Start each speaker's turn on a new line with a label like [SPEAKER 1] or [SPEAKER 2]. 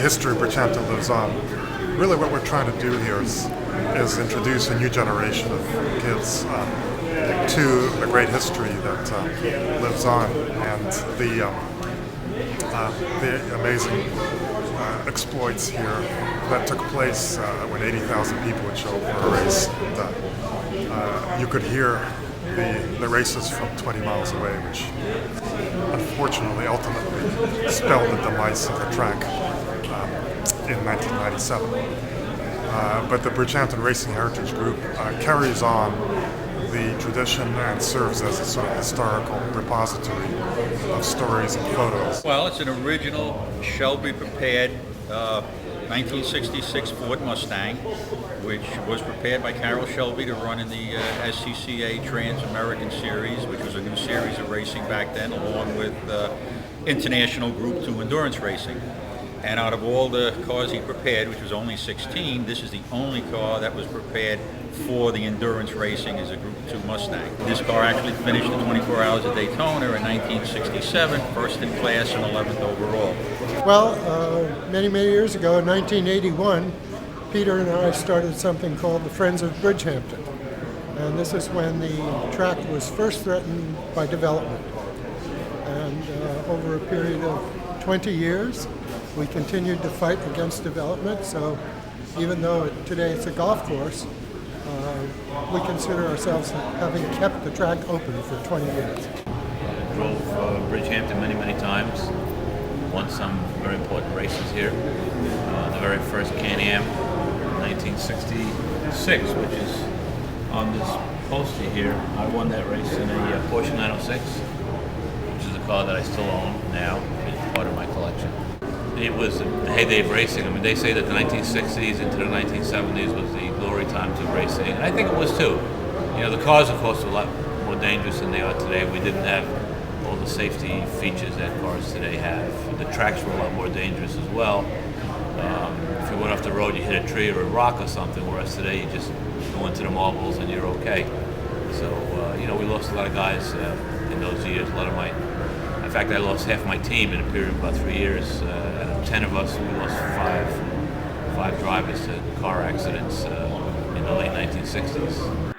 [SPEAKER 1] history of Bridgehampton lives on. Really what we're trying to do here is introduce a new generation of kids to a great history that lives on, and the amazing exploits here that took place when 80,000 people would show up for a race. And, you could hear the races from 20 miles away, which unfortunately ultimately spelled the demise of the track in 1997. But the Bridgehampton Racing Heritage Group carries on the tradition and serves as a sort of historical repository of stories and photos.
[SPEAKER 2] Well, it's an original Shelby prepared 1966 Ford Mustang, which was prepared by Carroll Shelby to run in the SCCA Trans-American Series, which was a new series of racing back then, along with International Group 2 endurance racing. And out of all the cars he prepared, which was only 16, this is the only car that was prepared for the endurance racing as a Group 2 Mustang. This car actually finished the 24 Hours of Daytona in 1967, first in class and 11th overall.
[SPEAKER 3] Well, many years ago, in 1981, Peter and I started something called the Friends of Bridgehampton. And this is when the track was first threatened by development. And over a period of 20 years, we continued to fight against development. So even though today it's a golf course, we consider ourselves having kept the track open for 20 years.
[SPEAKER 4] Drove Bridgehampton many times. Won some very important races here. The very first Can-Am, 1966, which is on this poster here. I won that race in a Porsche 906, which is a car that I still own now. It's part of my collection. It was the heyday of racing. I mean, they say that the 1960s into the 1970s was the glory times of racing, and I think it was too. You know, the cars, of course, were a lot more dangerous than they are today. We didn't have all the safety features that cars today have. The tracks were a lot more dangerous as well. If you went off the road, you hit a tree or a rock or something, whereas today you just go into the marbles and you're okay. So, you know, we lost a lot of guys in those years. A lot of in fact, I lost half my team in a period of about 3 years. Out of 10 of us, we lost five drivers to car accidents in the late 1960s.